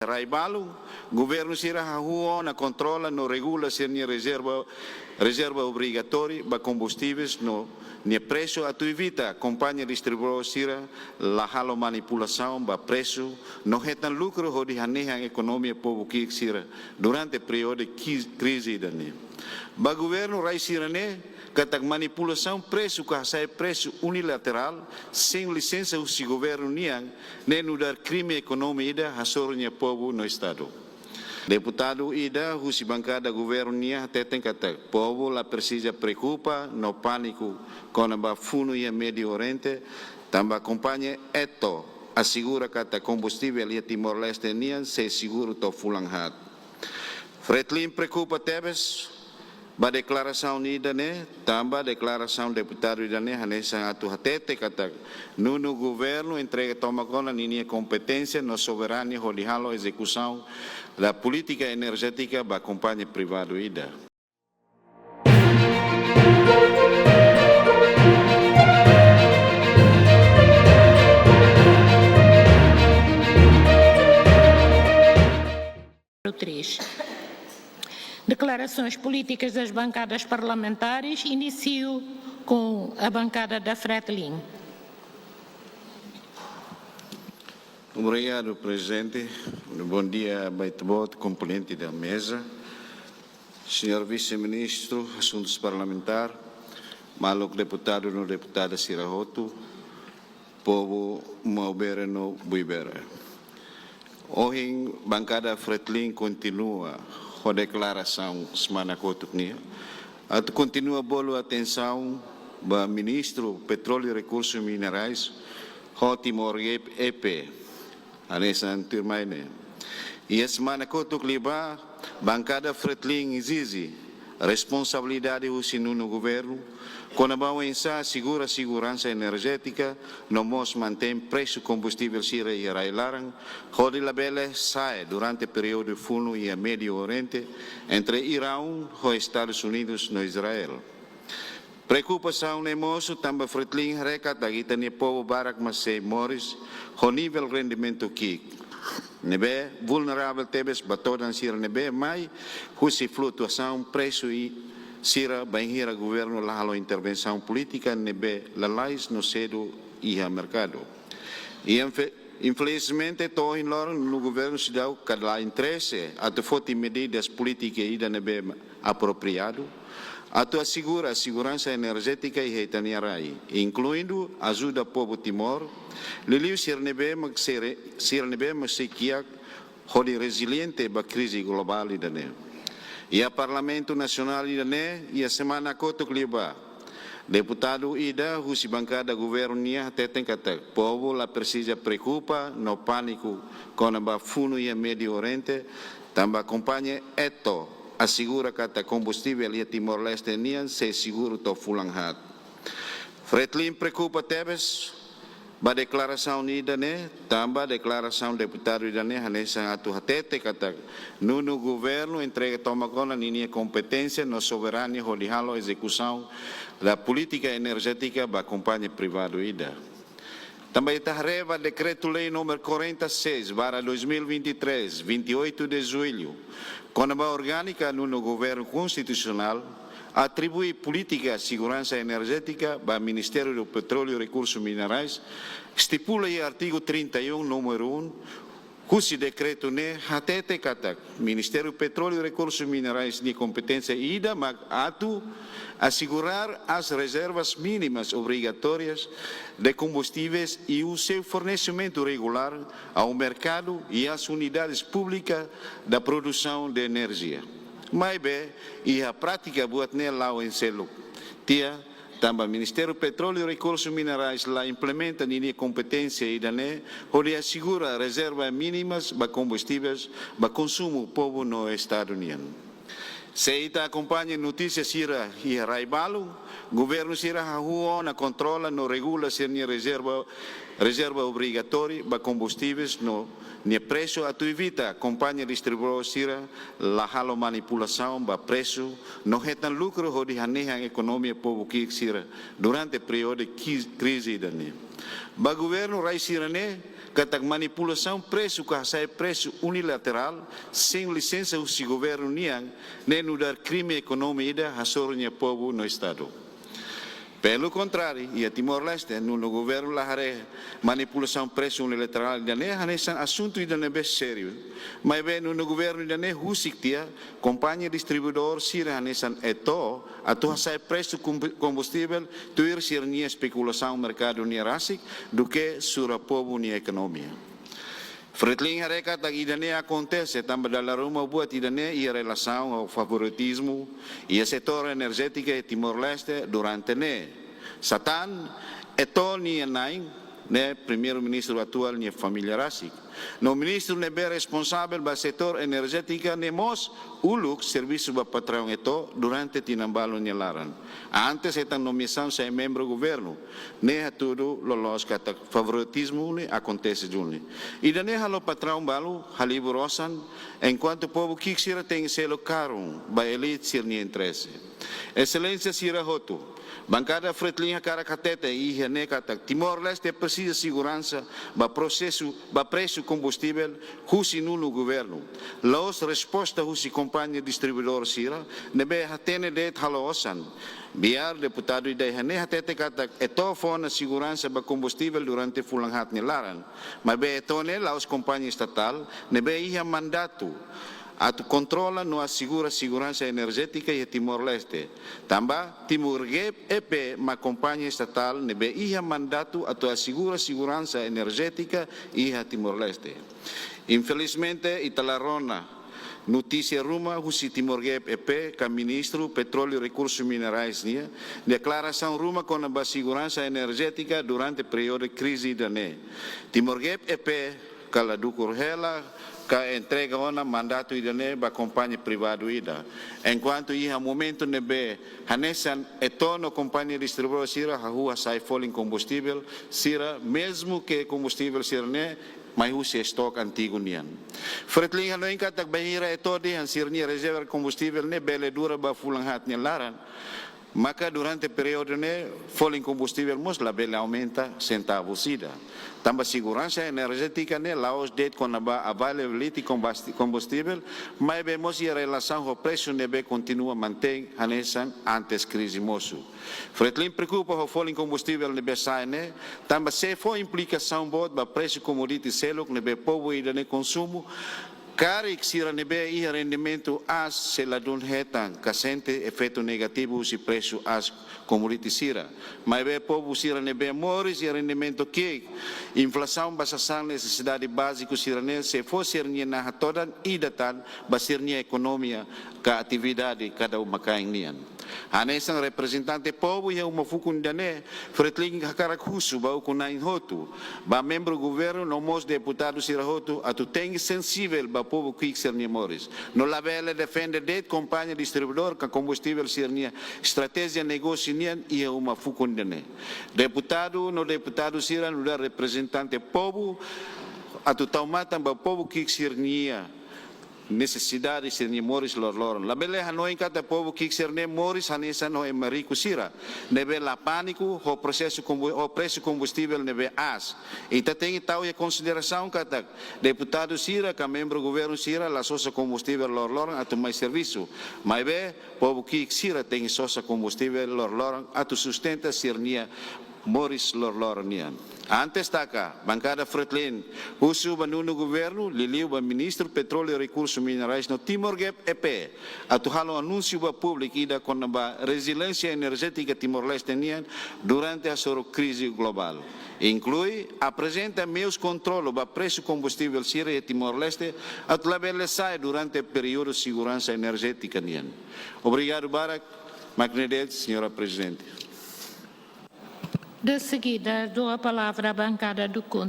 Raibalu, governo sira hahuo na controla no regula sirnia reserva obrigatória ba combustíveis no nia preço a tu evita companhia distribuidora sira la halo manipulação ba preço no retan lucro ho di haneha economia povo que sira durante período crise dani ba governo rai sira ne katak manipulação preço ka sai preço unilateral sem licença o si governo niang ne no dar crime econômico ida hasornya povo no estado. Deputado ida husi bancada governo nia teteng katak povo la precisa preocupa no pânico com a funo e Medio Oriente tamba acompanha eto assegura kata combustível e Timor-Leste nian se seguro to fulanghat. Fretlin preocupa tebes ba declaração ida ne tamba declaração deputado ida ne hanesa atu hatete kata no governo entrega toma conta ninia competência no soberania holihalo execução da política energética ba companhia privado ida. Declarações políticas das bancadas parlamentares. Inicio com a bancada da Fretlin. Obrigado, presidente. Bom dia, baitebot, componente da mesa. Senhor vice-ministro, assuntos parlamentares, maluk deputado no deputada Sirahotu, povo maubera no buibera. Hoje, bancada Fretlin continua a declaração semana cotucnia. Continua bolo atenção ba ministro Petróleo e Recursos Minerais, Timor EP, anessa antirmaine. E a semana cotucliba, bancada Fretlin exige responsabilidade no governo, quando a ensa segura segurança energética, no mos mantém preço combustível sira e railaran, onde a bela sai durante o período funo e a Medio Oriente, entre Irão e Estados Unidos no Israel. Preocupação nemoso também Fretlin recat da guitania povo barak masei Morris, o nível rendimento que nebe vulnerável tebes batodan sira nebe mai, husi flutuação preço e sira banhira governo lahalo intervenção política nebe lalais no cedo e a mercado. E infelizmente to in lor no governo se dá cada interesse a te foti medidas políticas ida nebe apropriado a tu assegura a segurança energética e retania rai, incluindo ajuda ao povo Timor, liliu sir nebe masekiak hodi resiliente ba crise global idane. E a Parlamento Nacional idane e a semana kotuk liba. Deputado ida husi bancada governo nia teteng katak povo la precisa preocupa no pânico com a funo e a Medio Oriente tamba acompanha eto assegura kata combustível e Timor-Leste nian se seguro to fulanghat. Fretlin preocupa tebes ba declaração ida ne tamba declaração deputado ida ne hanesa atu hatete kata no governo entrega toma conta ninia competência no soberania holihalo execução da política energética ba companhia privado ida. Também tarreva decreto-lei número 46/2023, 28 de julho, com a orgânica no governo constitucional, atribui política de segurança energética ao Ministério do Petróleo e Recursos Minerais, estipula o artigo 31, número 1, cujo decreto ne hatete katak Ministério do Petróleo e Recursos Minerais de competência ida mag atu assegurar as reservas mínimas obrigatórias de combustíveis e o seu fornecimento regular ao mercado e às unidades públicas da produção de energia. Mas bem, e a prática buat ne lá em selo. Tia também o Ministério do Petróleo e Recursos Minerais lá implementa a competência e dane, onde assegura reservas mínimas de combustíveis para consumo povo no Estado Unido. Se ita acompanha notícias sira e raibalu, governo sira hahuo na controla no regula sirnia reserva obrigatória para combustíveis no nia preço a tu evita companhia distribuidora sira la halo manipulação ba preço no retan lucro ho di haneha economia povo que sira durante período crise dani. Ba governo rai sira ne katak manipulação preço que sai preço unilateral sem licença do governo niang nem no dar crime econômico ida hasornya povo no estado. Pelo contrário, a Timor-Leste, no governo lá manipulação preço unilateral da né, nesse assunto ainda não é sério. Mas bem no governo da né, husiktia, companhia distribuidor sira nesse eto, a tua sai preço combustível, tu ir sirnia especulação mercado ni rasik, do que sura povo ni economia. Fretling hareka tak idane acontece também dalam rumah buat idane ia relação ao favoritismo ia setor energético de Timor-Leste durante ne Satan eto ni naing ne primeiro-ministro atual ni família Rasik. No ministro ne be responsável ba setor energético ne mos uluk serviço ba patrão eto durante tinambalo ni laran. Antes etan nomeação se membro governo ne tudo lolos kata favoritismo ne acontece junli. Ida ne halo patrão balu haliborosan enquanto povo kiksira tem selo caro ba elite sir ni interesse. Excelência Sirahoto bancada Fretlinha Caracatete e Renecata, Timor-Leste precisa de segurança, para preço combustível, husi no governo. Laos resposta husi companhia distribuidor sira, nebe hatene det halosan. Biar deputado idai hane hatete kata eto fona segurança para combustível durante fulanghat nilaran. Mas be etone laos companhia estatal, nebe ia mandato. Atu controla no assegura segurança energética e Timor-Leste. Também Timor-Gep EP, uma companhia estatal, nebe ia mandato atu assegura segurança energética e Timor-Leste. Infelizmente, italarona notícia ruma husi Timor-Gep EP, que ministro petróleo e recursos minerais nia, declaração ruma com a segurança energética durante o período de crise da ne. Timor-Gep EP, kala dukur hela ka entrega ona mandato idane ba companhia privado ida enquanto ia momento nebe hanesan etono companhia distribuidora sira hua sai falling combustível sira mesmo que combustível sira ne mai usi stock antigo nian fretling hano inka tak bahira etodi han sirni reserva combustível ne bele dura ba fulang hat ni laran. Maka durante período ne falling combustível mos la bela aumenta centavos ida. Também segurança energética ne laos det com a availability combustível, mas vemos a relação com o preço ne be continua mantém hanesan antes crise moço. Fretlin preocupa com o falling combustível ne be sai ne, também se for implicação bot ba preço commodity selok ne be povo ida ne consumo. Karik sira nebe ia rendimento as se la dun hetan kasente efeito negativo si preço as commodity sira. Mas be povo sira nebe moris ia rendimento que inflação basasan necessidade básico sira ne se fosse nia na toda idatan basir nia economia ka atividade cada uma kaingian. Hanesang representante povo ia uma fukundane fretling hakarak husu ba ukunain hotu ba membro governo no mos deputado sira hotu atu tem sensível ba povo que sernia moris. No labele defende det companhia distribuidor que combustível sernia estratégia negócio nian ia uma fukundane. Deputado no deputado sira no representante povo atu taumatan ba povo que sernia necessidade de ser moris lor. La bele hanoi kata povo que ser ne moris hanesa no é marico sira. Nebe la pânico o processo o preço combustível nebe as. E tem tal e consideração kata deputado sira, que membro governo sira, la sosa combustível lor atu mais serviço. Mas be povo que sira tem sosa combustível lor atu sustenta sirnia Moris lor nian. Antes taka, bancada Fretlin, usu banuno governo, liliu ba ministro petróleo e recursos minerais no Timor-Gep EP, atu halo anúncio ba público ida com ba resiliência energética Timor-Leste nian durante a soro crise global. Inclui, apresenta meus controlos ba preço combustível sira e Timor-Leste atu labele sai durante o período de segurança energética nian. Obrigado, Barak. Magnedet, senhora Presidente. De seguida, dou a palavra à bancada do CUN.